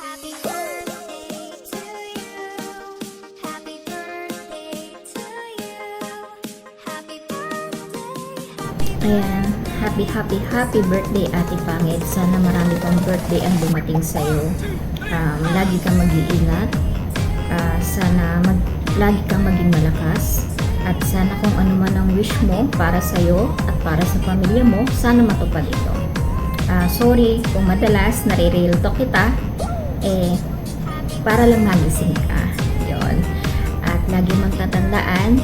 Happy birthday to you. Happy birthday to you. Happy birthday. Ayan, happy birthday Ate Pangit. Sana marami pang birthday ang dumating sa'yo. Lagi kang mag-iingat. Lagi kang maging malakas. At sana kung ano man ang wish mo para sa'yo at para sa pamilya mo, sana matupad ito. Sorry kung madalas nare-real talk kita, para lang magising ka. Yun. At lagi mong tatandaan,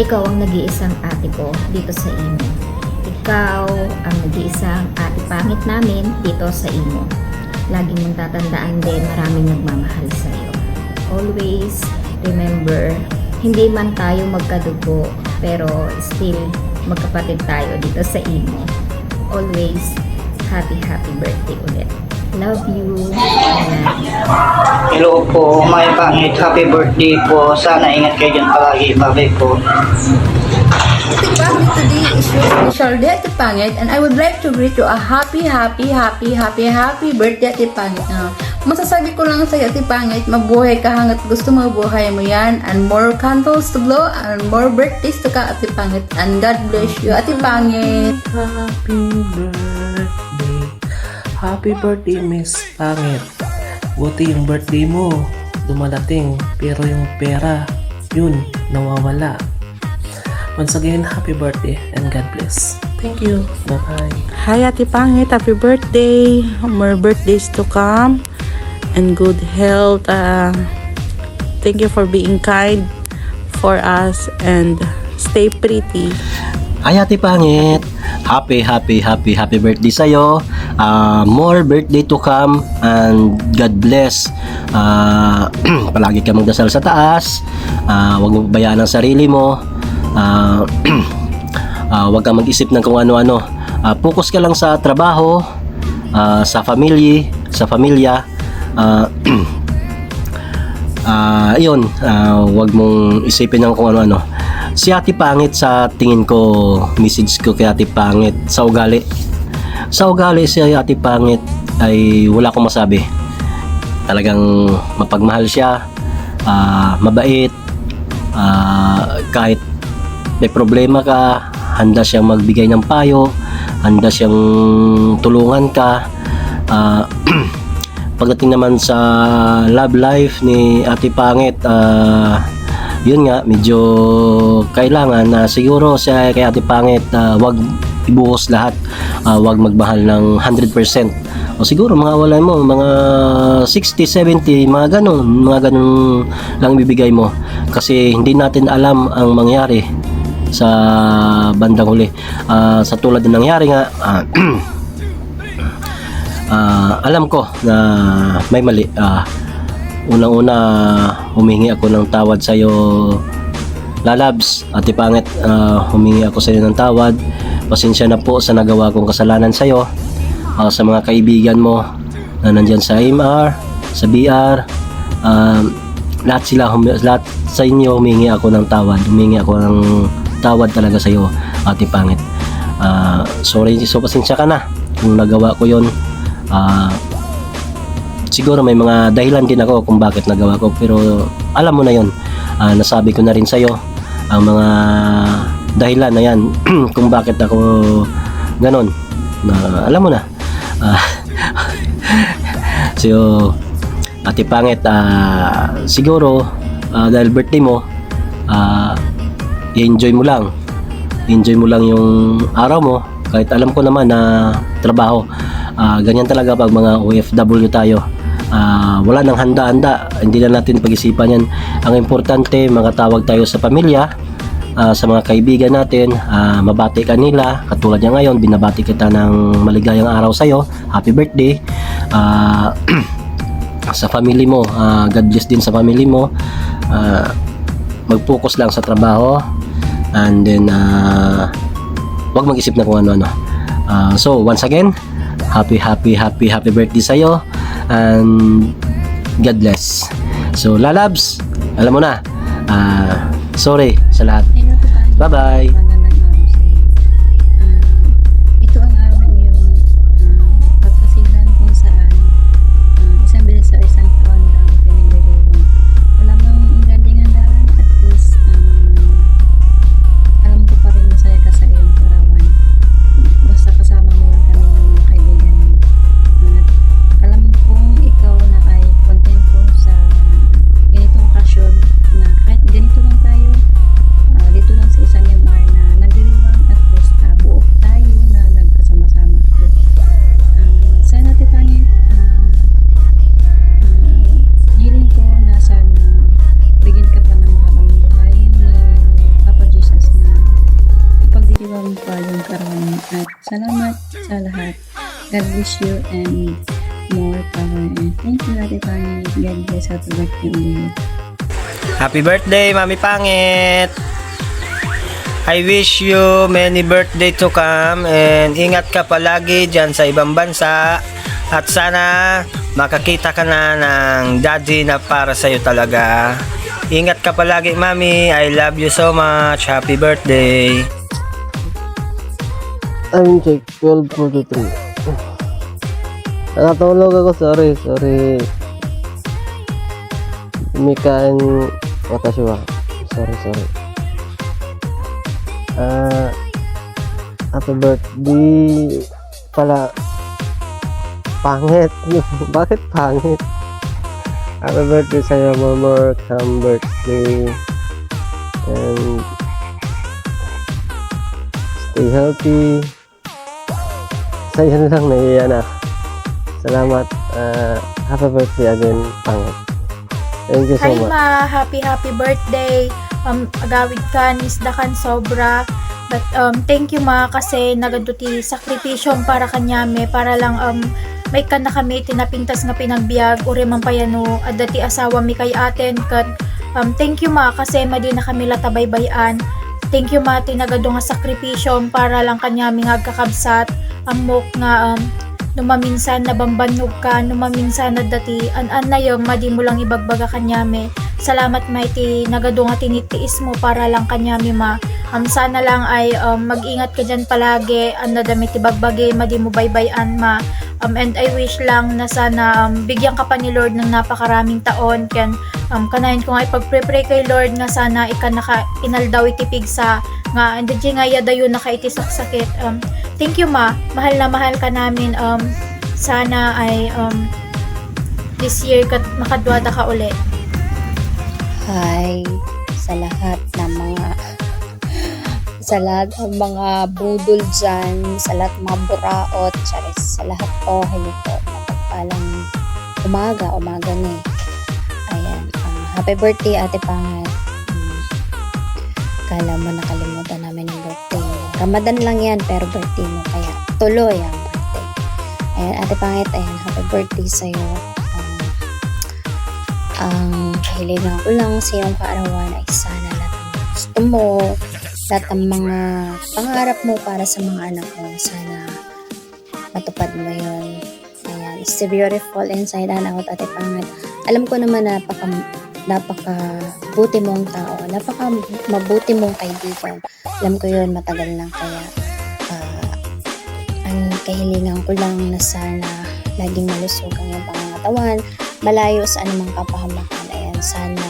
ikaw ang nag-iisang ate ko dito sa imo. Ikaw ang nag-iisang ate pangit namin dito sa imo. Lagi mong tatandaan din, maraming nagmamahal sa iyo. Always remember, hindi man tayo magkadugo, pero still magkapatid tayo dito sa imo. Always happy birthday ulit. Love you. Ayan. Hello po, may pangit. Happy birthday po. Sana ingat kayo dyan palagi. Bye po. Ate Pangit, today is your special day, Ate Pangit, and I would like to greet you a happy birthday, Ate Pangit. Masasabi ko lang sa'yo, Ate Pangit, mabuhay ka hanggat gusto mo, buhay mo yan, and more candles to blow, and more birthdays to ka, Ate Pangit, and God bless you, Ate Pangit. Happy birthday, Miss Pangit. Buti yung birthday mo dumadating, pero yung pera, yun, nawawala. Once again, happy birthday and God bless. Thank you. Bye-bye. Hi Ate Pangit, happy birthday. More birthdays to come and good health. Thank you for being kind for us and stay pretty. Ay Ate Pangit, happy birthday sa'yo. More birthday to come and God bless. Palagi ka magdasal sa taas. Huwag mo bayaan ang sarili mo. Huwag kang mag-isip ng kung ano-ano. Focus ka lang sa trabaho, sa pamilya. Ayun, huwag mong isipin ng kung ano-ano. Si Ate Pangit, sa tingin ko, message ko kay Ate Pangit, sa ugali si Ate Pangit ay wala akong masabi. Talagang mapagmahal siya, mabait, kahit may problema ka, handa siyang magbigay ng payo, handa siyang tulungan ka. Pagdating naman sa love life ni Ate Pangit, yun nga, medyo kailangan na siguro siya kay Ate Pangit, wag ibuhos lahat, wag magmahal ng 100%, o siguro mga wala mo, mga 60, 70, mga ganun lang ibibigay mo, kasi hindi natin alam ang mangyari sa bandang huli. Sa tulad ng nangyari nga, alam ko na may mali. Unang-una, humingi ako ng tawad sa iyo, Lalabs, Ate Pangit. Humingi ako sa iyo ng tawad. Pasensya na po sa nagawa kong kasalanan sa iyo. Sa mga kaibigan mo na nandyan sa MR, sa BR, lahat sa inyo humingi ako ng tawad. Humingi ako ng tawad talaga sa iyo, Ate Pangit. Sorry, so pasensya ka na kung nagawa ko yon. Siguro may mga dahilan din ako kung bakit nagawa ko, pero alam mo na yon. Nasabi ko na rin sa'yo ang mga dahilan na yan kung bakit ako ganon, na alam mo na. So Ate Pangit, siguro dahil birthday mo, i-enjoy mo lang yung araw mo, kahit alam ko naman na trabaho. Ganyan talaga pag mga OFW tayo. Wala nang handa-handa, hindi na natin pag-isipan yan. Ang importante, makatawag tayo sa pamilya, sa mga kaibigan natin, mabati ka nila. Katulad niya ngayon, binabati kita ng maligayang araw sa'yo, happy birthday. Sa family mo, God bless din sa family mo. Mag-focus lang sa trabaho, and then wag mag-isip na kung ano-ano. So once again, happy birthday sa'yo, and God bless. So Lalabs, alam mo na, sorry sa lahat. Bye bye. Ito ang aming yung pagkasilan kung saan isang beses sa Salamat sa lahat. God bless you and more power. And thank you, Ate Pangit. God bless. Happy birthday ulit. Happy birthday, Mami Pangit! I wish you many birthday to come and ingat ka palagi dyan sa ibang bansa at sana makakita ka na ng daddy na para sa'yo talaga. Ingat ka palagi, Mami. I love you so much. Happy birthday! I'm check 12:43. Nakatulog ako, sorry. Mikain watashi wa. Sorry. Happy birthday pala. Pangit. Bakit pangit? Happy birthday sa'yo, Mama. Come birthday. And stay healthy. Sa'yo lang naiiyan na. Salamat. Happy birthday again, Pangit. Thank you so Hi much. ma, happy birthday. Agawid ka, nisdakan sobra. But thank you ma kasi nagaduti sakripisyon para kanyame para lang may ka na kami tinapintas nga pinagbiag uri man payano at dati asawa mi kay aten kat thank you ma kasi madi na kami latabaybayan. Thank you ma tinagado nga sakripisyon para lang kanyame nga kakabsat amok nga numaminsan na bambanog ka, numaminsan na dati, an na yung madi mo lang ibagbaga kanyame. Salamat mighty, nagado nga tinitiis mo para lang kanyame ma. Sana lang ay mag-ingat ka dyan palagi, an na damit ibagbagi, madi mo baybayan ma. And I wish lang na sana bigyan ka pa ni Lord ng napakaraming taon. Ken, kanahin ko nga ipag-pray kay Lord nga sana inaldaw itipig sa nga and nga yadayo nakaitisak sakit. Thank you ma, mahal na mahal ka namin. Sana ay this year makadwada ka uli. Hi sa lahat ng mga budol dyan, sa lahat ng mga buraot, sa lahat po, hello po, mapagpalang umaga na eh. Ayan, happy birthday Ate Pangit. Kala mo nakalimutan namin yung birthday mo. Ramadan lang yan, pero birthday mo, kaya tuloy ang birthday. Ayan, Ate Pangit, ayan, happy birthday sa'yo. Ang kahilingan ko lang sa iyong kaarawan ay sana lahat ng mga gusto mo, lahat ng mga pangarap mo para sa mga anak mo, sana matupad mo yun. Ayan, stay beautiful inside and out, Ate Pangit. Alam ko naman napaka-buti mong tao, napaka-mabuti mong kaibigan. Alam ko yun, matagal lang, kaya ang kahilingan ko lang na sana laging malusog ang iyong pangangatawan, malayo sa anumang kapahamakan. Ayan, sana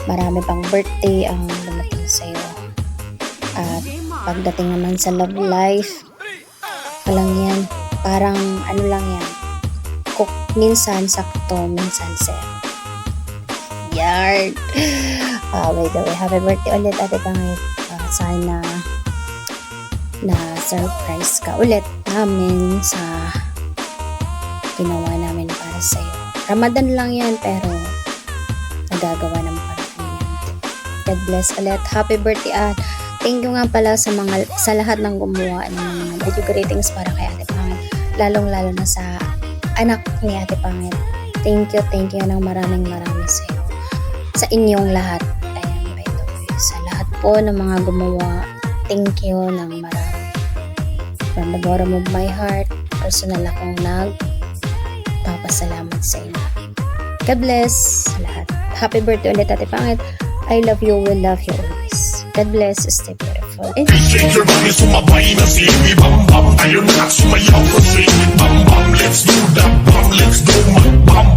marami pang birthday ang dumating sa'yo. At pagdating naman sa love life, walang yan, parang ano lang yan, minsan sakto, minsan zero. Yard! By the way, happy birthday ulit Ate Pangit. Sana na surprise ka ulit namin sa ginawa namin para sa'yo. Ramadan lang yan, pero nagagawa ng paraan yan. God bless ulit. Happy birthday at thank you nga pala sa lahat ng gumawa ng mga video greetings para kay Ate Pangit. Lalong-lalo na sa anak ni Ate Pangit. Thank you ng maraming sa'yo. Sa inyong lahat. Ayan, by the way. Sa lahat po ng mga gumawa, thank you ng marami. From the bottom of my heart, personal akong nagpapasalamat sa inyo. God bless lahat. Happy birthday ulit Ate Pangit. I love you, will love you always. God bless, stay beautiful. And Shake your body, sumabay na si Bam Bam. Ayun na, sumayaw ko si Bam Bam. Let's do that, Bam. Let's go, Bam.